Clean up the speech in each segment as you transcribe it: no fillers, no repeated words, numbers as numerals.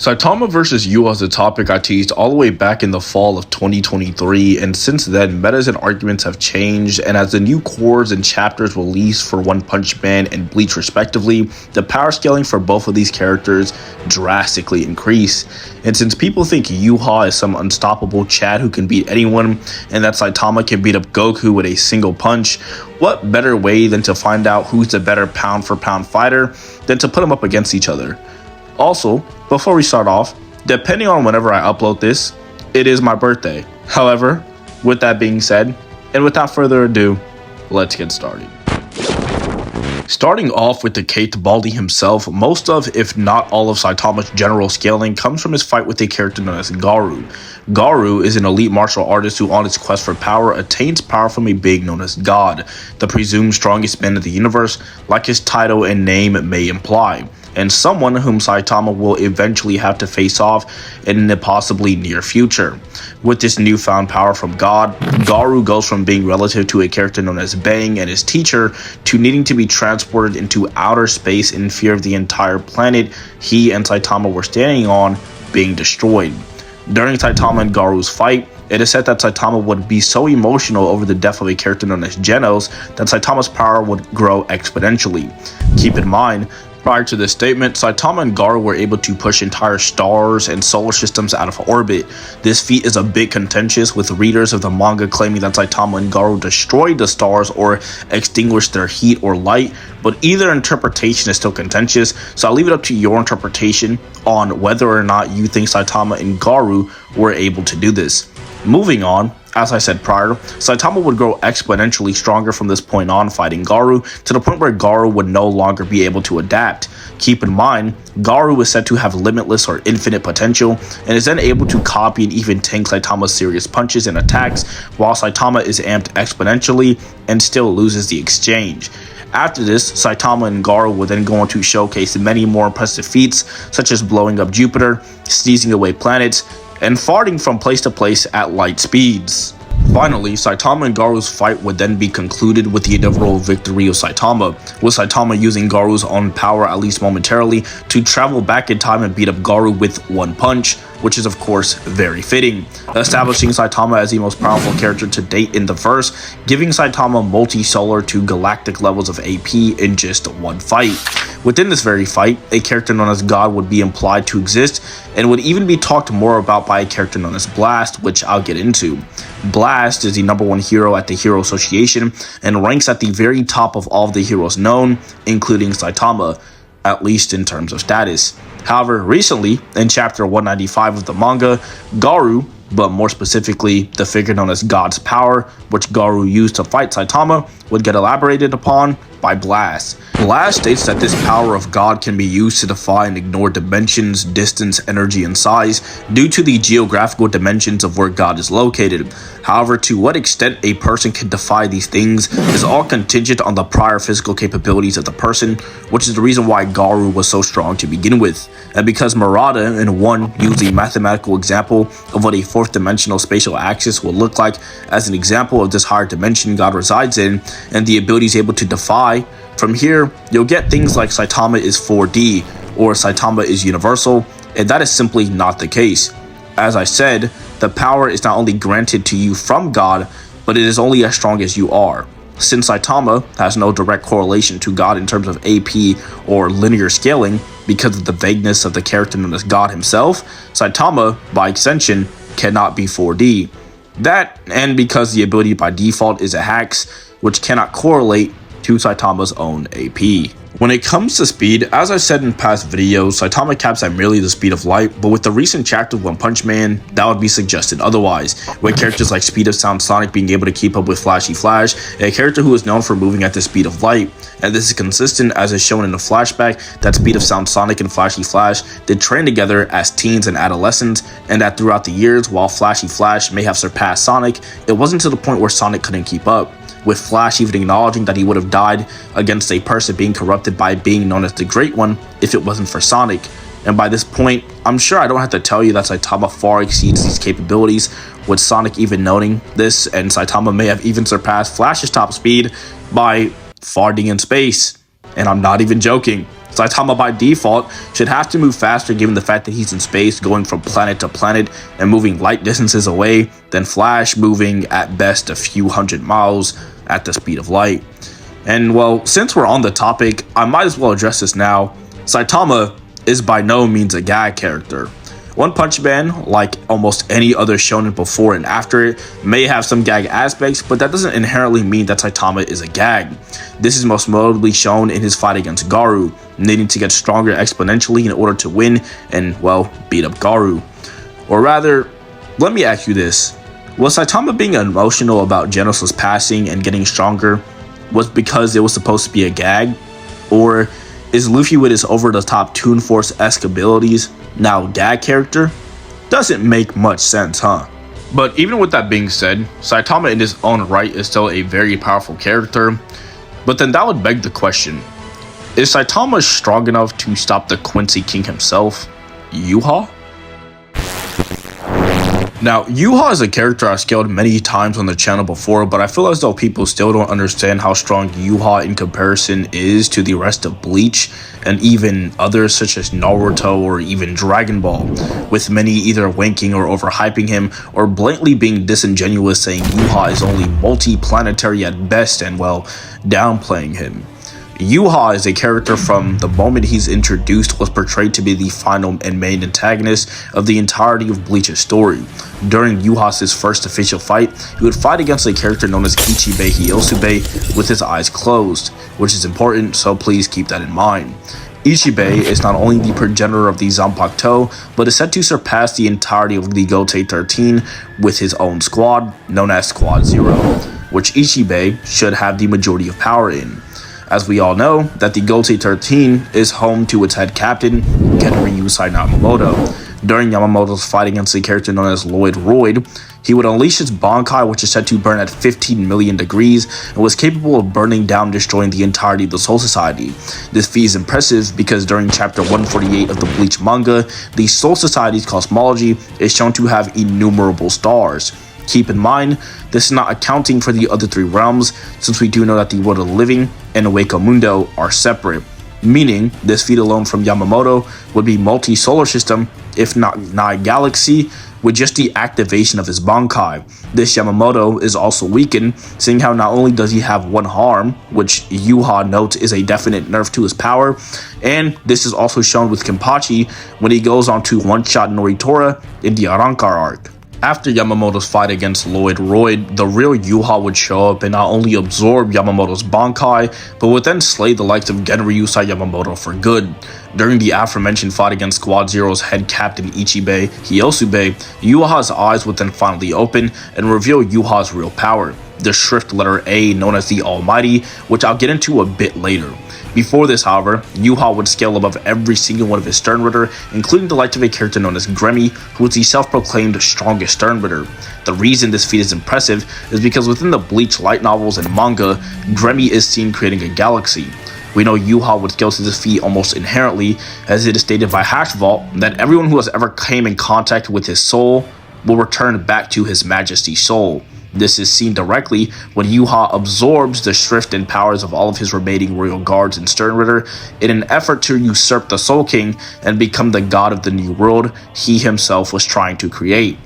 Saitama vs. Yhwach is a topic I teased all the way back in the fall of 2023, and since then, metas and arguments have changed, and as the new cores and chapters released for One Punch Man and Bleach respectively, the power scaling for both of these characters drastically increased. And since people think Yhwach is some unstoppable Chad who can beat anyone, and that Saitama can beat up Goku with a single punch, what better way than to find out who's the better pound-for-pound fighter than to put them up against each other? Also, before we start off, depending on whenever I upload this, it is my birthday. However, with that being said, and without further ado, let's get started. Starting off with the Kate Baldy himself, most of, if not all of Saitama's general scaling comes from his fight with a character known as Garou. Garou is an elite martial artist who on his quest for power attains power from a being known as God, the presumed strongest man in the universe, like his title and name may imply, and someone whom Saitama will eventually have to face off in the possibly near future. With this newfound power from God, Garou goes from being relative to a character known as Bang and his teacher to needing to be transported into outer space in fear of the entire planet he and Saitama were standing on being destroyed. During Saitama and Garou's fight, it is said that Saitama would be so emotional over the death of a character known as Genos that Saitama's power would grow exponentially. Keep in mind, prior to this statement, Saitama and Garou were able to push entire stars and solar systems out of orbit. This feat is a bit contentious, with readers of the manga claiming that Saitama and Garou destroyed the stars or extinguished their heat or light, but either interpretation is still contentious, so I'll leave it up to your interpretation on whether or not you think Saitama and Garou were able to do this. Moving on, as I said prior, Saitama would grow exponentially stronger from this point on, fighting Garou, to the point where Garou would no longer be able to adapt. Keep in mind, Garou is said to have limitless or infinite potential, and is then able to copy and even tank Saitama's serious punches and attacks, while Saitama is amped exponentially and still loses the exchange. After this, Saitama and Garou would then go on to showcase many more impressive feats, such as blowing up Jupiter, sneezing away planets, and farting from place to place at light speeds. Finally, Saitama and Garou's fight would then be concluded with the inevitable victory of Saitama, with Saitama using Garou's own power, at least momentarily, to travel back in time and beat up Garou with one punch, which is of course very fitting, establishing Saitama as the most powerful character to date in the verse, giving Saitama multi-solar to galactic levels of AP in just one fight. Within this very fight, a character known as God would be implied to exist, and would even be talked more about by a character known as Blast, which I'll get into. Blast is the #1 hero at the Hero Association, and ranks at the very top of all of the heroes known, including Saitama, at least in terms of status. However, recently, in chapter 195 of the manga, Garou, but more specifically the figure known as God's Power, which Garou used to fight Saitama, would get elaborated upon by Blast. Blast states that this power of God can be used to defy and ignore dimensions, distance, energy, and size due to the geographical dimensions of where God is located. However, to what extent a person can defy these things is all contingent on the prior physical capabilities of the person, which is the reason why Garou was so strong to begin with. And because Murata in 1 used a mathematical example of what a fourth dimensional spatial axis will look like as an example of this higher dimension God resides in, and the ability is able to defy, from here, you'll get things like Saitama is 4D, or Saitama is universal, and that is simply not the case. As I said, the power is not only granted to you from God, but it is only as strong as you are. Since Saitama has no direct correlation to God in terms of AP or linear scaling, because of the vagueness of the character known as God himself, Saitama, by extension, cannot be 4D. That, and because the ability by default is a Hex, which cannot correlate to Saitama's own AP. When it comes to speed, as I said in past videos, Saitama caps at merely the speed of light, but with the recent chapter of One Punch Man, that would be suggested otherwise, with characters like Speed of Sound Sonic being able to keep up with Flashy Flash, a character who is known for moving at the speed of light, and this is consistent as is shown in the flashback that Speed of Sound Sonic and Flashy Flash did train together as teens and adolescents, and that throughout the years, while Flashy Flash may have surpassed Sonic, it wasn't to the point where Sonic couldn't keep up, with Flash even acknowledging that he would have died against a person being corrupted by a being known as the Great One if it wasn't for Sonic. And by this point, I'm sure I don't have to tell you that Saitama far exceeds these capabilities, with Sonic even noting this, and Saitama may have even surpassed Flash's top speed by farting in space. And I'm not even joking. Saitama by default should have to move faster given the fact that he's in space, going from planet to planet and moving light distances away than Flash, moving at best a few hundred miles at the speed of light. And well, since we're on the topic, I might as well address this now. Saitama is by no means a gag character. One Punch Man, like almost any other shonen before and after it, may have some gag aspects, but that doesn't inherently mean that Saitama is a gag. This is most notably shown in his fight against Garou, needing to get stronger exponentially in order to win and, well, beat up Garou. Or rather, let me ask you this. Was Saitama being emotional about Genos's passing and getting stronger was because it was supposed to be a gag? Or is Luffy with his over-the-top Toon Force-esque abilities now gag character? Doesn't make much sense, huh? But even with that being said, Saitama in his own right is still a very powerful character. But then that would beg the question, is Saitama strong enough to stop the Quincy King himself, Yhwach? Now, Yhwach is a character I've scaled many times on the channel before, but I feel as though people still don't understand how strong Yhwach in comparison is to the rest of Bleach, and even others such as Naruto or even Dragon Ball, with many either winking or overhyping him, or blatantly being disingenuous saying Yhwach is only multi-planetary at best and, well, downplaying him. Yhwach is a character from the moment he's introduced was portrayed to be the final and main antagonist of the entirety of Bleach's story. During Yhwach's first official fight, he would fight against a character known as Ichibei Hyosube with his eyes closed, which is important, so please keep that in mind. Ichibei is not only the progenitor of the Zanpakuto, but is said to surpass the entirety of the Gotei 13 with his own squad, known as Squad Zero, which Ichibei should have the majority of power in. As we all know, that the Gotei 13 is home to its head captain, Genryusai Yamamoto. During Yamamoto's fight against a character known as Lloyd Royd, he would unleash his Bankai, which is said to burn at 15 million degrees, and was capable of burning down and destroying the entirety of the Soul Society. This feat is impressive because during chapter 148 of the Bleach manga, the Soul Society's cosmology is shown to have innumerable stars. Keep in mind, this is not accounting for the other three realms, since we do know that the world of the living and Hueco Mundo are separate, meaning this feat alone from Yamamoto would be multi-solar system, if not nigh-galaxy, with just the activation of his Bankai. This Yamamoto is also weakened, seeing how not only does he have one harm, which Yhwach notes is a definite nerf to his power, and this is also shown with Kenpachi when he goes on to one-shot Noritora in the Arrancar arc. After Yamamoto's fight against Lloyd Royd, the real Yhwach would show up and not only absorb Yamamoto's Bankai, but would then slay the likes of Genryusai Yamamoto for good. During the aforementioned fight against Squad Zero's head captain Ichibei Hyosube, Yhwach's eyes would then finally open and reveal Yhwach's real power, the shrift letter A known as the Almighty, which I'll get into a bit later. Before this, however, Yhwach would scale above every single one of his Sternritter, including the likes of a character known as Gremmy, who is the self-proclaimed strongest Sternritter. The reason this feat is impressive is because within the Bleach light novels and manga, Gremmy is seen creating a galaxy. We know Yhwach would scale to this feat almost inherently, as it is stated by Hash Vault that everyone who has ever came in contact with his soul will return back to his Majesty's soul. This is seen directly when Yhwach absorbs the shrift and powers of all of his remaining royal guards and Sternritter in an effort to usurp the Soul King and become the god of the new world he himself was trying to create.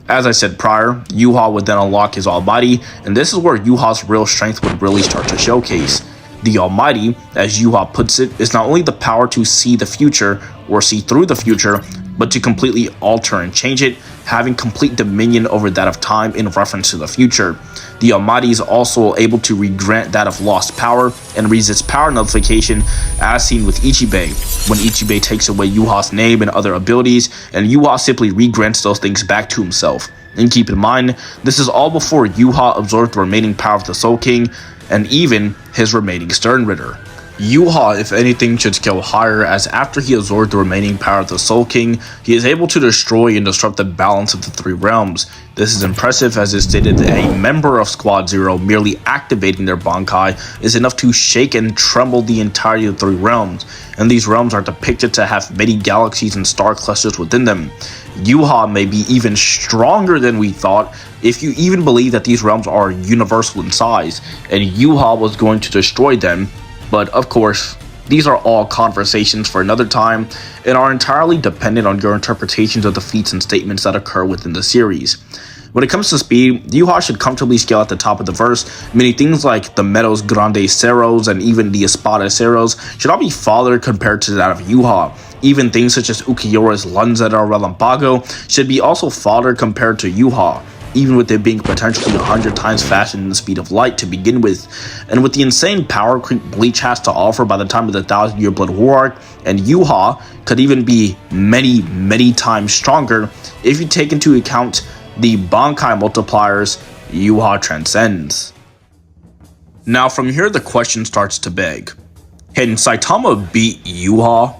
As I said prior, Yhwach would then unlock his Almighty, and this is where Yhwach's real strength would really start to showcase. The Almighty, as Yhwach puts it, is not only the power to see the future or see through the future, but to completely alter and change it, having complete dominion over that of time in reference to the future. The Almighty is also able to regrant that of lost power and resist power nullification, as seen with Ichibei, when Ichibei takes away Yhwach's name and other abilities, and Yhwach simply regrants those things back to himself. And keep in mind, this is all before Yhwach absorbed the remaining power of the Soul King, and even his remaining Sternritter. Yhwach, if anything, should scale higher, as after he absorbed the remaining power of the Soul King, he is able to destroy and disrupt the balance of the three realms. This is impressive, as is stated that a member of Squad Zero merely activating their Bankai is enough to shake and tremble the entirety of the three realms, and these realms are depicted to have many galaxies and star clusters within them. Yhwach may be even stronger than we thought, if you even believe that these realms are universal in size, and Yhwach was going to destroy them. But of course, These are all conversations for another time and are entirely dependent on your interpretations of the feats and statements that occur within the series. When it comes to speed, Yhwach should comfortably scale at the top of the verse, meaning things like the Meadows Grande Ceros and even the Espada Ceros should all be farther compared to that of Yhwach. Even things such as Ukiyora's Lanzetta Relambago should be also farther compared to Yhwach, even with it being potentially 100 times faster than the speed of light to begin with. And with the insane power creep Bleach has to offer by the time of the 1,000-Year Blood War arc, and Yhwach could even be many times stronger if you take into account the Bankai multipliers Yhwach transcends. Now from here the question starts to beg, can Saitama beat Yhwach?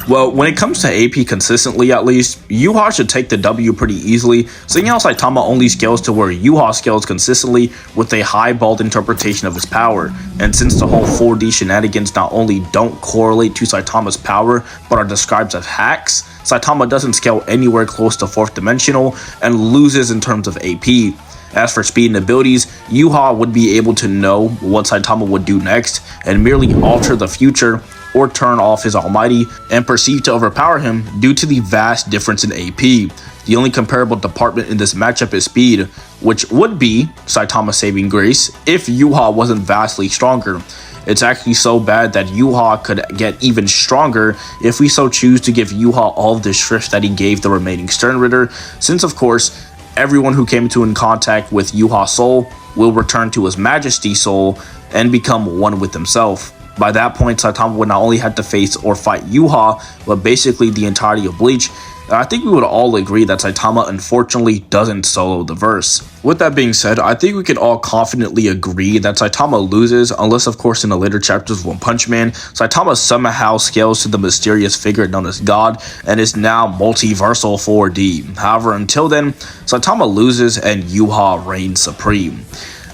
Well, when it comes to AP consistently at least, Yhwach should take the W pretty easily, seeing how Saitama only scales to where Yhwach scales consistently with a highballed interpretation of his power. And since the whole 4D shenanigans not only don't correlate to Saitama's power, but are described as hacks, Saitama doesn't scale anywhere close to 4th dimensional and loses in terms of AP. As for speed and abilities, Yhwach would be able to know what Saitama would do next and merely alter the future or turn off his almighty and perceive to overpower him due to the vast difference in AP. The only comparable department in this matchup is speed, which would be Saitama's saving grace if Yhwach wasn't vastly stronger. It's actually so bad that Yhwach could get even stronger if we so choose to give Yhwach all of the shrift that he gave the remaining Stern Ritter, since of course everyone who came in contact with Yhwach's soul will return to his Majesty's soul and become one with himself. By that point, Saitama would not only have to face or fight Yhwach, but basically the entirety of Bleach. And I think we would all agree that Saitama unfortunately doesn't solo the verse. With that being said, I think we can all confidently agree that Saitama loses, unless of course in the later chapters of One Punch Man, Saitama somehow scales to the mysterious figure known as God and is now multiversal 4D. However, until then, Saitama loses and Yhwach reigns supreme.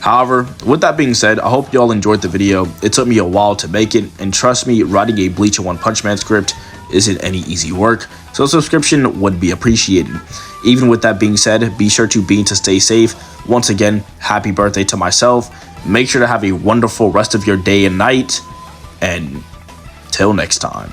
However, with that being said, I hope y'all enjoyed the video. It took me a while to make it, and trust me, writing a Bleach and One Punch Man script isn't any easy work, so a subscription would be appreciated. Even with that being said, be sure to stay safe. Once again, happy birthday to myself. Make sure to have a wonderful rest of your day and night, and till next time.